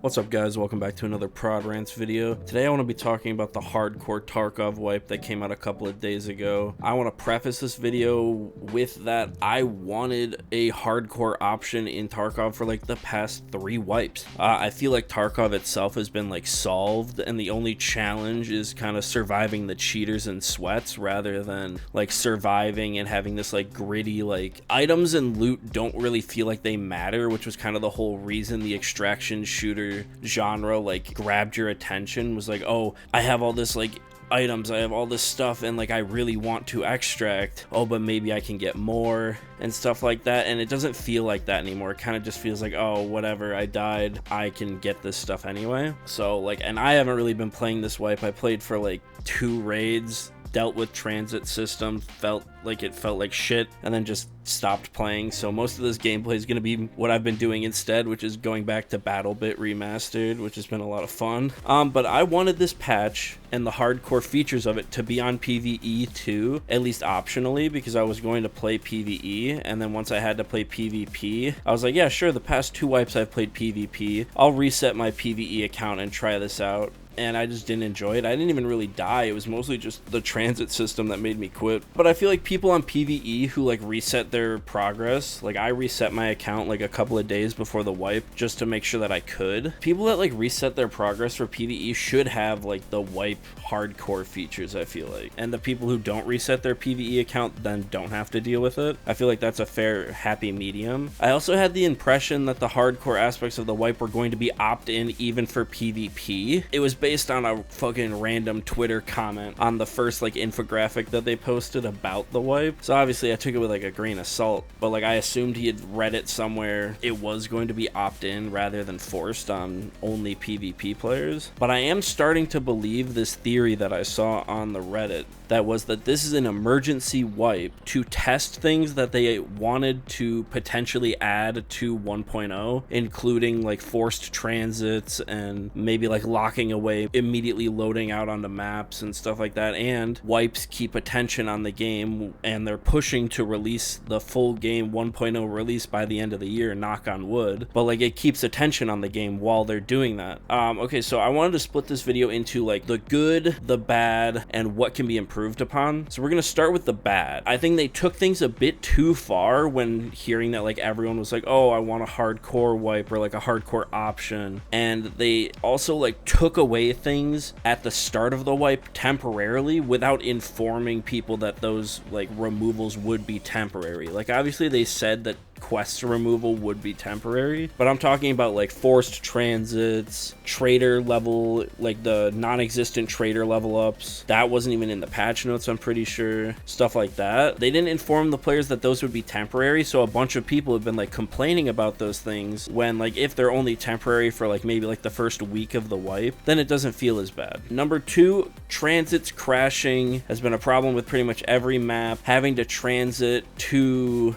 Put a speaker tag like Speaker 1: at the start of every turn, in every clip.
Speaker 1: What's up guys, welcome back to another ProdRants video. Today I want to be talking about the hardcore Tarkov wipe that came out a couple of days ago. I want to preface this video with that I wanted a hardcore option in Tarkov for like the past 3 wipes. I feel like Tarkov itself has been like solved and the only challenge is kind of surviving the cheaters and sweats rather than like surviving and having this like gritty like items and loot don't really feel like they matter, which was kind of the whole reason the extraction shooter genre like grabbed your attention. Was like, oh, I have all this like items, I have all this stuff, and like I really want to extract, oh but maybe I can get more and stuff like that. And it doesn't feel like that anymore. It kind of just feels like, oh whatever, I died, I can get this stuff anyway. So like, and I haven't really been playing this wipe. I played for like 2 raids, dealt with transit system, felt like shit, and then just stopped playing. So most of this gameplay is going to be what I've been doing instead, which is going back to BattleBit Remastered, which has been a lot of fun. But I wanted this patch and the hardcore features of it to be on PvE too, at least optionally, because I was going to play PvE, and then once I had to play PvP, I was like, yeah sure, the past 2 wipes I've played PvP, I'll reset my PvE account and try this out. And I just didn't enjoy it. I didn't even really die. It was mostly just the transit system that made me quit. But I feel like people on PvE who like reset their progress, like I reset my account like a couple of days before the wipe just to make sure that I could. People that like reset their progress for PvE should have like the wipe hardcore features, I feel like. And the people who don't reset their PvE account then don't have to deal with it. I feel like that's a fair, happy medium. I also had the impression that the hardcore aspects of the wipe were going to be opt-in even for PvP. It was based on a fucking random Twitter comment on the first like infographic that they posted about the wipe. So obviously I took it with like a grain of salt, but like I assumed he had read it somewhere it was going to be opt-in rather than forced on only PvP players. But I am starting to believe this theory that I saw on the Reddit, that was that this is an emergency wipe to test things that they wanted to potentially add to 1.0, including like forced transits and maybe like locking away immediately loading out onto maps and stuff like that. And wipes keep attention on the game, and they're pushing to release the full game 1.0 release by the end of the year, knock on wood, but like it keeps attention on the game while they're doing that. Okay, so I wanted to split this video into like the good, the bad, and what can be improved upon. So we're gonna start with the bad. I think they took things a bit too far when hearing that like everyone was like, oh I want a hardcore wipe or like a hardcore option, and they also like took away things at the start of the wipe temporarily without informing people that those like removals would be temporary. Like obviously they said that quest removal would be temporary, but I'm talking about like forced transits, trader level, like the non-existent trader level ups that wasn't even in the patch notes, I'm pretty sure, stuff like that. They didn't inform the players that those would be temporary, so a bunch of people have been like complaining about those things when like if they're only temporary for like maybe like the first week of the wipe, then it doesn't feel as bad. Number 2, transits crashing has been a problem with pretty much every map. Having to transit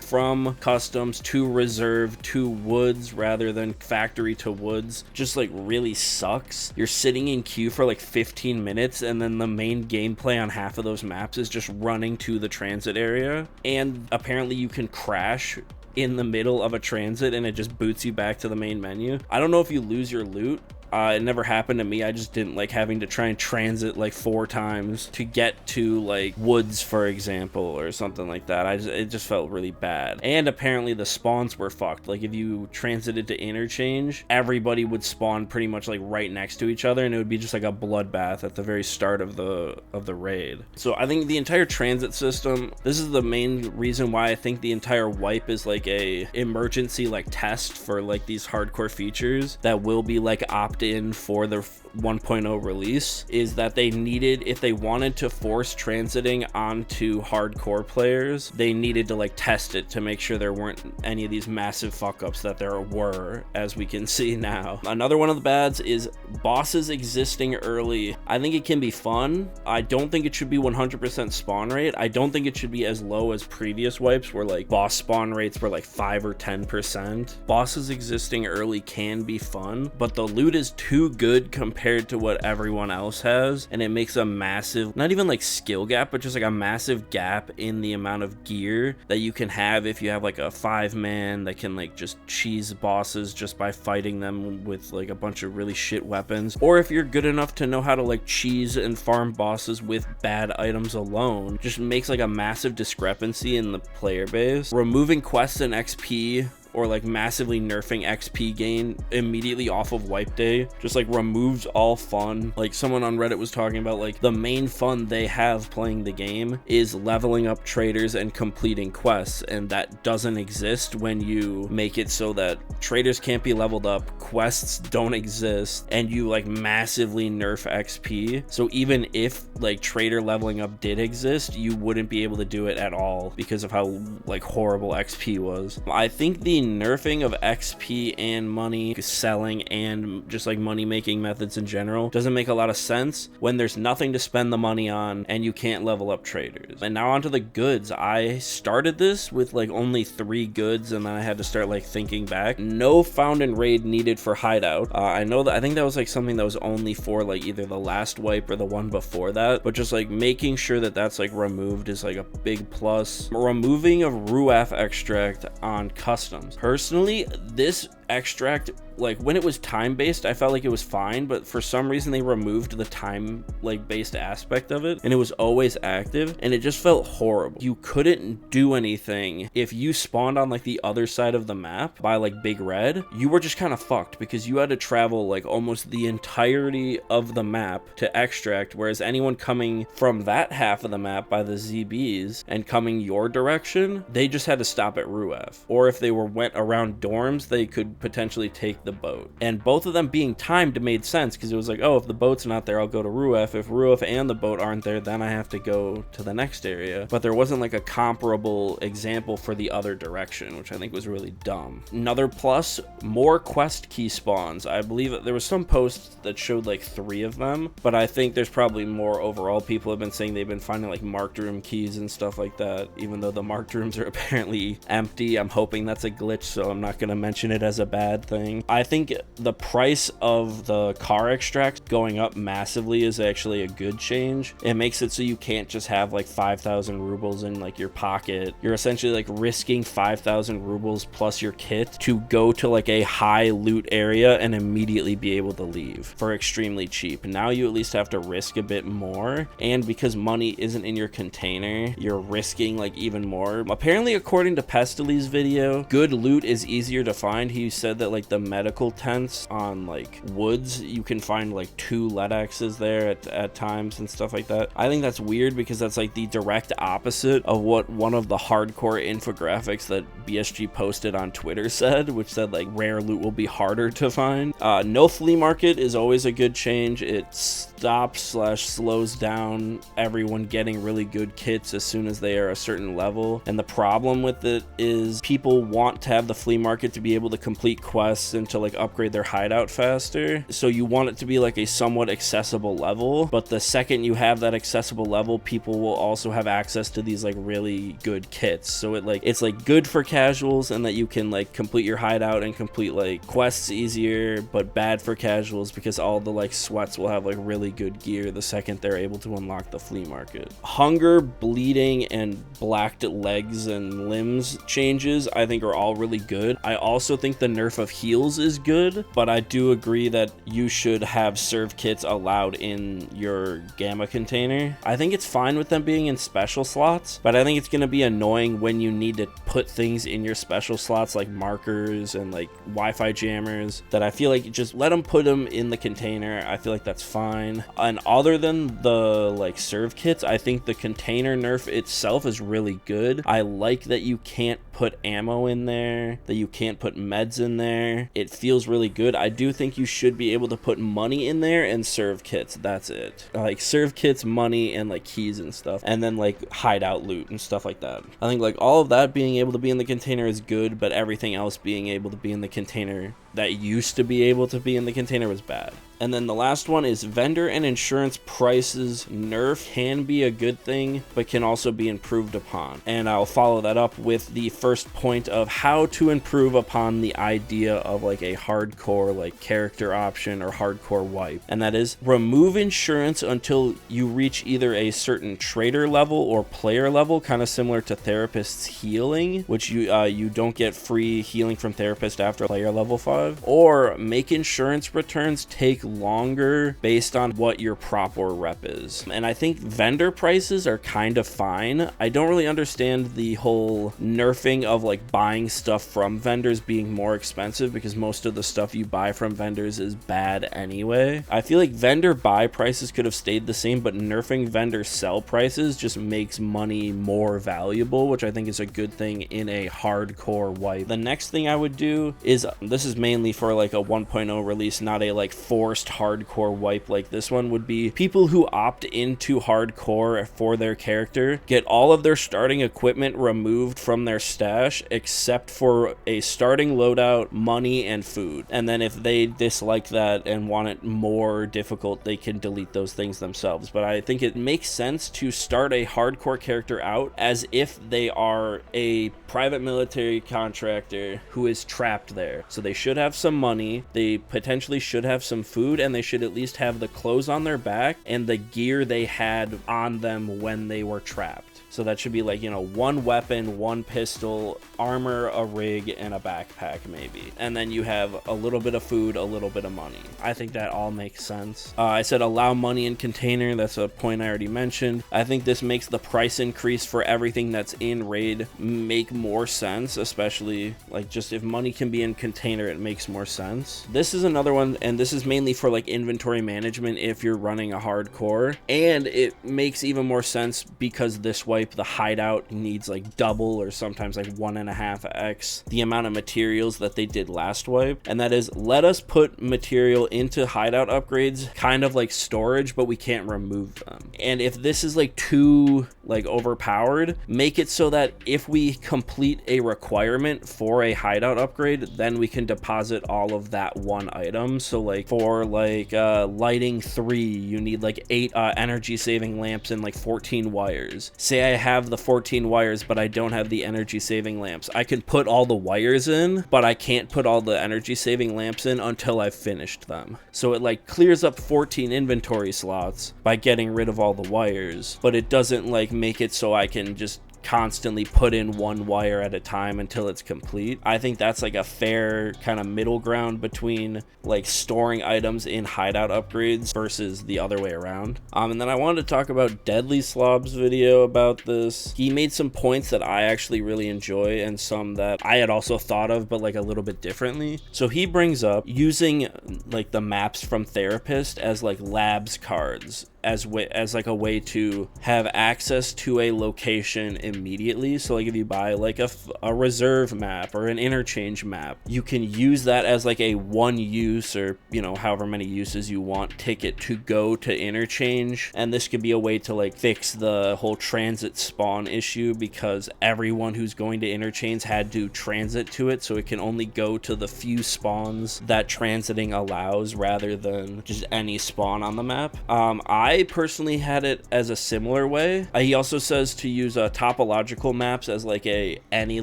Speaker 1: from customs to reserve to woods rather than factory to woods just like really sucks. You're sitting in queue for like 15 minutes and then the main gameplay on half of those maps is just running to the transit area, and apparently you can crash in the middle of a transit and it just boots you back to the main menu. I don't know if you lose your loot. It never happened to me. I just didn't like having to try and transit like 4 times to get to like woods, for example, or something like that. It just felt really bad. And apparently the spawns were fucked. Like if you transited to interchange, everybody would spawn pretty much like right next to each other, and it would be just like a bloodbath at the very start of the raid. So I think the entire transit system, this is the main reason why I think the entire wipe is like a emergency like test for like these hardcore features that will be like opt-in for the 1.0 release, is that they needed, if they wanted to force transiting onto hardcore players, they needed to like test it to make sure there weren't any of these massive fuck ups that there were, as we can see now. Another one of the bads is bosses existing early. I think it can be fun. I don't think it should be 100% spawn rate. I don't think it should be as low as previous wipes where like boss spawn rates were like 5 or 10%. Bosses existing early can be fun, but the loot is is too good compared to what everyone else has, and it makes a massive, not even like skill gap, but just like a massive gap in the amount of gear that you can have if you have like a 5-man that can like just cheese bosses just by fighting them with like a bunch of really shit weapons, or if you're good enough to know how to like cheese and farm bosses with bad items alone. Just makes like a massive discrepancy in the player base. Removing quests and XP, or like massively nerfing XP gain immediately off of wipe day, just like removes all fun. Like someone on Reddit was talking about like the main fun they have playing the game is leveling up traders and completing quests, and that doesn't exist when you make it so that traders can't be leveled up, quests don't exist, and you like massively nerf XP. So even if like trader leveling up did exist, you wouldn't be able to do it at all because of how like horrible XP was. I think the nerfing of XP and money selling and just like money making methods in general doesn't make a lot of sense when there's nothing to spend the money on and you can't level up traders. And now onto the goods. I started this with like only 3 goods, and then I had to start like thinking back. No found and raid needed for hideout. I think that was like something that was only for like either the last wipe or the one before that, but just like making sure that that's like removed is like a big plus. Removing of Ruaf extract on customs. Personally, this extract, like when it was time based, I felt like it was fine, but for some reason they removed the time like based aspect of it, and it was always active, and it just felt horrible. You couldn't do anything if you spawned on like the other side of the map by like Big Red. You were just kind of fucked because you had to travel like almost the entirety of the map to extract, whereas anyone coming from that half of the map by the ZBs and coming your direction, they just had to stop at Ruaf, or if they went around dorms, they could potentially take the boat. And both of them being timed made sense because it was like, oh, if the boat's not there, I'll go to Ruaf. If Ruaf and the boat aren't there, then I have to go to the next area. But there wasn't like a comparable example for the other direction, which I think was really dumb. Another plus, more quest key spawns. I believe that there was some posts that showed like 3 of them, but I think there's probably more overall. People have been saying they've been finding like marked room keys and stuff like that, even though the marked rooms are apparently empty. I'm hoping that's a glitch, so I'm not going to mention it as a bad thing. I think the price of the car extract going up massively is actually a good change. It makes it so you can't just have like 5,000 rubles in like your pocket. You're essentially like risking 5,000 rubles plus your kit to go to like a high loot area and immediately be able to leave for extremely cheap. Now you at least have to risk a bit more, and because money isn't in your container, you're risking like even more. Apparently, according to Pestely's video, good loot is easier to find. He said that like the medical tents on like woods, you can find like 2 lead axes there at times and stuff like that. I think that's weird because that's like the direct opposite of what one of the hardcore infographics that BSG posted on Twitter said, which said like rare loot will be harder to find. No flea market is always a good change. It stops/slows down everyone getting really good kits as soon as they are a certain level. And the problem with it is people want to have the flea market to be able to complete quests and to like upgrade their hideout faster. So you want it to be like a somewhat accessible level, but the second you have that accessible level, people will also have access to these like really good kits. So it's like good for casuals and that you can like complete your hideout and complete like quests easier, but bad for casuals because all the like sweats will have like really good gear the second they're able to unlock the flea market. Hunger, bleeding, and blacked legs and limbs changes I think are all really good. I also think the nerf of heals is good, but I do agree that you should have serve kits allowed in your gamma container. I think it's fine with them being in special slots, but I think it's going to be annoying when you need to put things in your special slots like markers and like Wi-Fi jammers, that I feel like just let them put them in the container. I feel like that's fine. And other than the like serve kits, I think the container nerf itself is really good. I like that you can't put ammo in there, that you can't put meds in there. It feels really good. I do think you should be able to put money in there and serve kits. That's it. Like serve kits, money, and like keys and stuff, and then like hideout loot and stuff like that. I think like all of that being able to be in the container is good, but everything else being able to be in the container that used to be able to be in the container was bad. And then the last one is vendor and insurance prices nerf can be a good thing, but can also be improved upon. And I'll follow that up with the first point of how to improve upon the idea of like a hardcore like character option or hardcore wipe. And that is remove insurance until you reach either a certain trader level or player level, kind of similar to therapist's healing, which you don't get free healing from therapist after player level 5, or make insurance returns take longer based on what your prop or rep is. And I think vendor prices are kind of fine. I don't really understand the whole nerfing of like buying stuff from vendors being more expensive, because most of the stuff you buy from vendors is bad anyway. I feel like vendor buy prices could have stayed the same, but nerfing vendor sell prices just makes money more valuable, which I think is a good thing in a hardcore wipe. The next thing I would do is, this is mainly for like a 1.0 release, not a like forced hardcore wipe like this one, would be people who opt into hardcore for their character get all of their starting equipment removed from their stash except for a starting loadout, money, and food. And then if they dislike that and want it more difficult, they can delete those things themselves. But I think it makes sense to start a hardcore character out as if they are a private military contractor who is trapped there. So they should have some money, they potentially should have some food, and they should at least have the clothes on their back and the gear they had on them when they were trapped. So that should be like, you know, one weapon, one pistol, armor, a rig, and a backpack maybe. And then you have a little bit of food, a little bit of money. I think that all makes sense. I said allow money in container. That's a point I already mentioned. I think this makes the price increase for everything that's in raid make more sense, especially like just if money can be in container, it makes more sense. This is another one, and this is mainly for like inventory management if you're running a hardcore. And it makes even more sense because this wipe, the hideout needs like double or sometimes like 1.5x the amount of materials that they did last wipe. And that is, let us put material into hideout upgrades, kind of like storage, but we can't remove them. And if this is like too like overpowered, make it so that if we complete a requirement for a hideout upgrade, then we can deposit all of that one item. So like for like lighting 3, you need like 8 energy saving lamps and like 14 wires. Say I have the 14 wires, but I don't have the energy saving lamps. I can put all the wires in, but I can't put all the energy saving lamps in until I've finished them. So it like clears up 14 inventory slots by getting rid of all the wires, but it doesn't like make it so I can just constantly put in one wire at a time until it's complete. I think that's like a fair kind of middle ground between like storing items in hideout upgrades versus the other way around. And then I wanted to talk about Deadly Slob's video about this. He made some points that I actually really enjoy and some that I had also thought of but like a little bit differently. So he brings up using like the maps from Therapist as like labs cards as like a way to have access to a location immediately. So like if you buy like a reserve map or an interchange map, you can use that as like a one use, or you know, however many uses you want, ticket to go to interchange. And this could be a way to like fix the whole transit spawn issue, because everyone who's going to interchange had to transit to it, so it can only go to the few spawns that transiting allows rather than just any spawn on the map. I personally had it as a similar way. He also says to use topological maps as like a any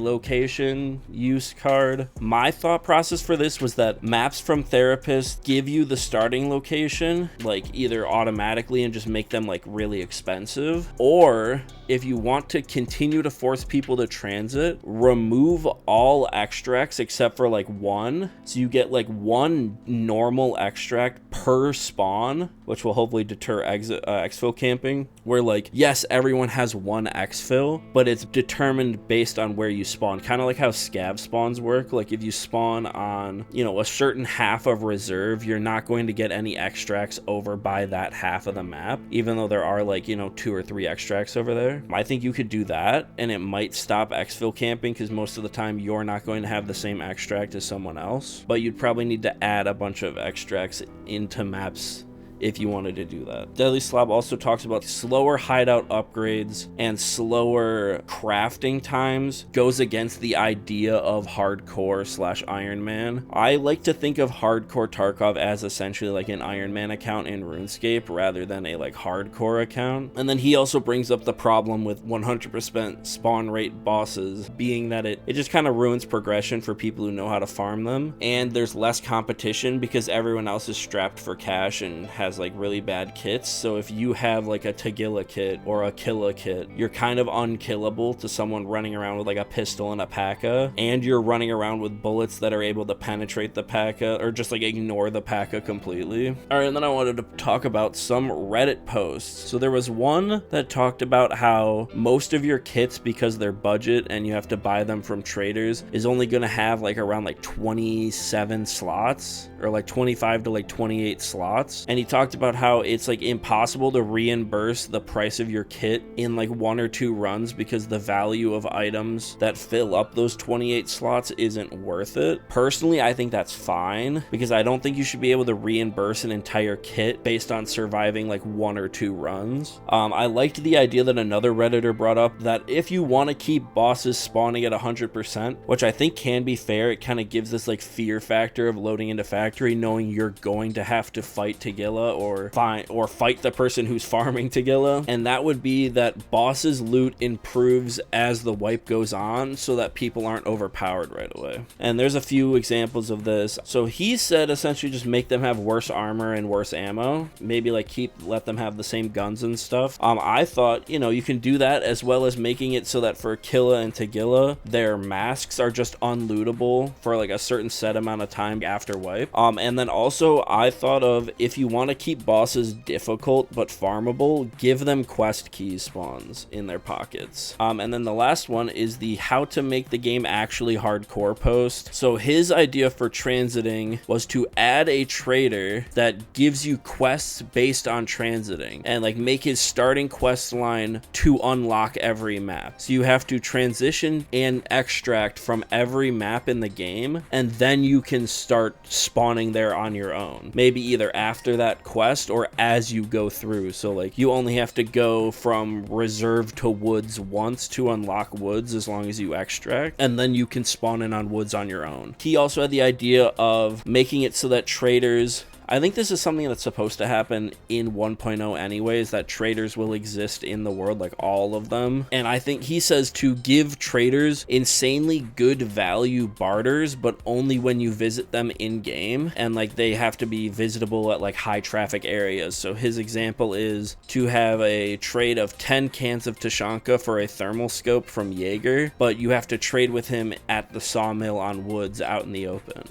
Speaker 1: location use card. My thought process for this was that maps from Therapist give you the starting location like either automatically and just make them like really expensive, or if you want to continue to force people to transit, remove all extracts except for like one, so you get like one normal extract per spawn, which will hopefully deter exfil camping, where like yes, everyone has one exfil, but it's determined based on where you spawn, kind of like how scav spawns work. Like if you spawn on, you know, a certain half of reserve, you're not going to get any extracts over by that half of the map, even though there are like, you know, 2 or 3 extracts over there. I think you could do that and it might stop exfil camping, because most of the time you're not going to have the same extract as someone else, but you'd probably need to add a bunch of extracts into maps if you wanted to do that. Deadly Slob also talks about slower hideout upgrades and slower crafting times, goes against the idea of hardcore / Iron Man. I like to think of hardcore Tarkov as essentially like an Iron Man account in RuneScape rather than a like hardcore account. And then he also brings up the problem with 100% spawn rate bosses being that it just kind of ruins progression for people who know how to farm them, and there's less competition because everyone else is strapped for cash and has like really bad kits. So if you have like a Dyalla kit or a Killa kit, you're kind of unkillable to someone running around with like a pistol and a P.A.K.A., and you're running around with bullets that are able to penetrate the P.A.K.A. or just like ignore the P.A.K.A. completely. All right, and then I wanted to talk about some Reddit posts. So there was one that talked about how most of your kits, because they're budget and you have to buy them from traders, is only going to have like around like 27 slots or like 25 to like 28 slots. And he talked about how it's like impossible to reimburse the price of your kit in like 1 or 2 runs because the value of items that fill up those 28 slots isn't worth it. Personally, I think that's fine because I don't think you should be able to reimburse an entire kit based on surviving like 1 or 2 runs. I liked the idea that another Redditor brought up that if you want to keep bosses spawning at 100%, which I think can be fair, it kind of gives this like fear factor of loading into factory knowing you're going to have to fight Dyalla or fight the person who's farming Dyalla, and that would be that bosses loot improves as the wipe goes on so that people aren't overpowered right away. And there's a few examples of this. So he said essentially just make them have worse armor and worse ammo, maybe like let them have the same guns and stuff. I thought, you know, you can do that as well as making it so that for Killa and Dyalla, their masks are just unlootable for like a certain set amount of time after wipe. And then also I thought of, if you want to keep bosses difficult but farmable, give them quest keys spawns in their pockets. And then the last one is the how to make the game actually hardcore post. So his idea for transiting was to add a trader that gives you quests based on transiting and like make his starting quest line to unlock every map. So you have to transition and extract from every map in the game, and then you can start spawning there on your own. Maybe either after that quest or as you go through. So like you only have to go from reserve to woods once to unlock woods as long as you extract, and then you can spawn in on woods on your own. He also had the idea of making it so that traders, I think this is something that's supposed to happen in 1.0 anyways, that traders will exist in the world, like all of them. And I think he says to give traders insanely good value barters, but only when you visit them in game, and like they have to be visitable at like high traffic areas. So his example is to have a trade of 10 cans of Tashanka for a thermal scope from Jaeger, but you have to trade with him at the sawmill on woods out in the open.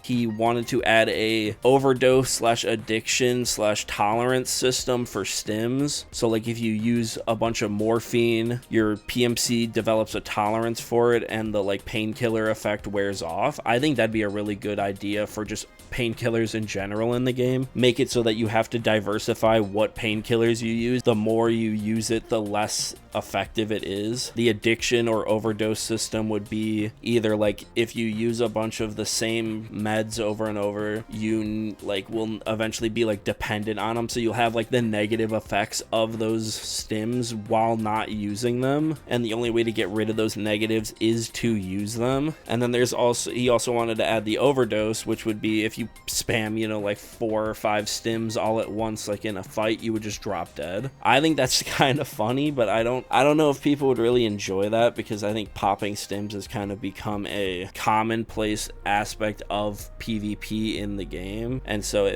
Speaker 1: He wanted to add a overdose / addiction / tolerance system for stims. So like if you use a bunch of morphine, your PMC develops a tolerance for it and the like painkiller effect wears off. I think that'd be a really good idea for just painkillers in general in the game. Make it so that you have to diversify what painkillers you use. The more you use it, the less effective it is. The addiction or overdose system would be either like if you use a bunch of the same meds over and over, you like will eventually be like dependent on them, so you'll have like the negative effects of those stims while not using them, and the only way to get rid of those negatives is to use them. And then he also wanted to add the overdose, which would be if you spam, you know, like 4 or 5 stims all at once, like in a fight, you would just drop dead. I think that's kind of funny, but I don't know if people would really enjoy that, because I think popping stims has kind of become a commonplace aspect of PvP in the game, and so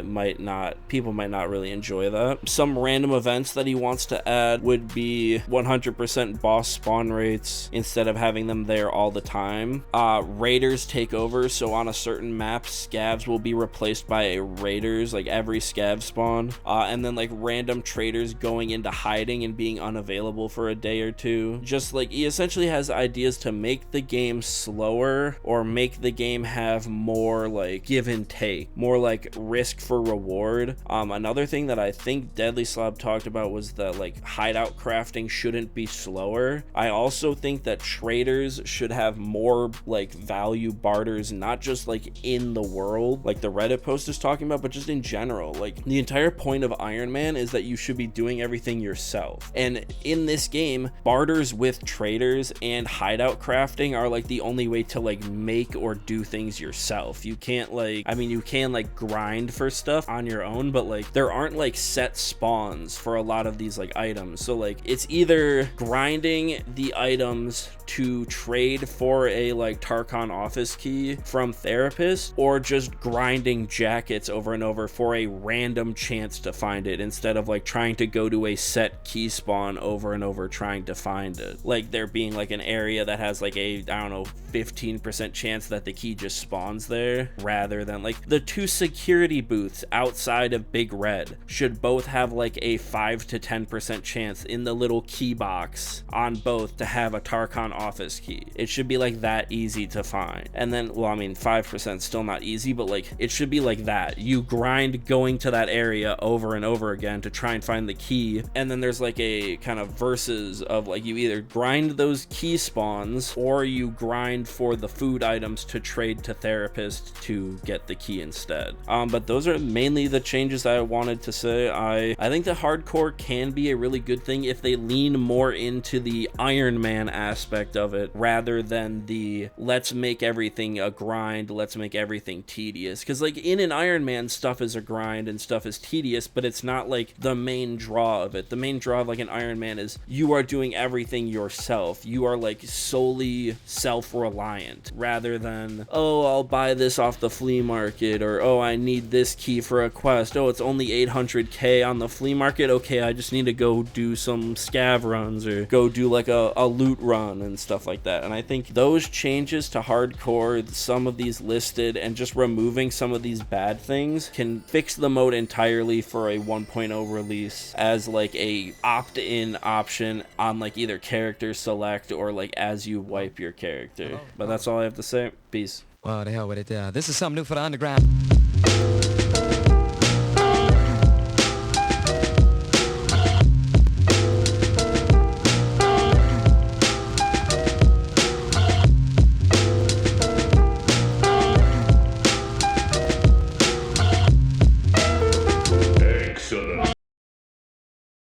Speaker 1: people might not really enjoy that. Some random events that he wants to add would be 100% boss spawn rates instead of having them there all the time. Raiders take over, so on a certain map, scavs will be replaced by raiders, like every scav spawn, and then like random traders going into hiding and being unavailable for a day or 2. Just like he essentially has ideas to make the game slower or make the game have more like give and take, more like risk for reward. Another thing that I think Deadly Slob talked about was that like hideout crafting shouldn't be slower. I also think that traders should have more like value barters, not just like in the world like the Reddit post is talking about, but just in general. Like the entire point of Iron Man is that you should be doing everything yourself, and in this game barters with traders and hideout crafting are like the only way to like make or do things yourself. You can't like, I mean, you can like grind for stuff on your own, but like there aren't like set spawns for a lot of these like items. So like it's either grinding the items to trade for a like Tarkon office key from Therapist, or just grinding jackets over and over for a random chance to find it, instead of like trying to go to a set key spawn over and over trying to find it. Like there being like an area that has like a, I don't know, 15% chance that the key just spawns there, rather than like the 2 security booths outside of Big Red should both have like a 5 to 10% chance in the little key box on both to have a Tarkon office key. It should be like that easy to find. And then, well, I mean 5% still not easy, but like it should be like that. You grind going to that area over and over again to try and find the key, and then there's like a kind of versus of like you either grind those key spawns or you grind for the food items to trade to Therapist to get the key instead. But those are mainly the changes that I wanted to say. I think the hardcore can be a really good thing if they lean more into the Iron Man aspect of it rather than the let's make everything a grind, let's make everything tedious. Because like in an Iron Man, stuff is a grind and stuff is tedious, but it's not like the main draw of it. The main draw of like an Iron Man is you are doing everything yourself. You are like solely self-reliant, rather than, oh, I'll buy this off the flea market, or oh, I need this key for a quest. Oh, it's only 800k on the flea market. Okay, I just need to go do some scav runs or go do like a loot run and stuff like that. And I think those changes to hardcore, some of these listed, and just removing some of these bad things can fix the mode entirely for a 1.0 release as like a opt-in option on like either character select or like as you wipe your character. But that's all I have to say. Peace.
Speaker 2: Well, the hell with it. This is something new for the underground.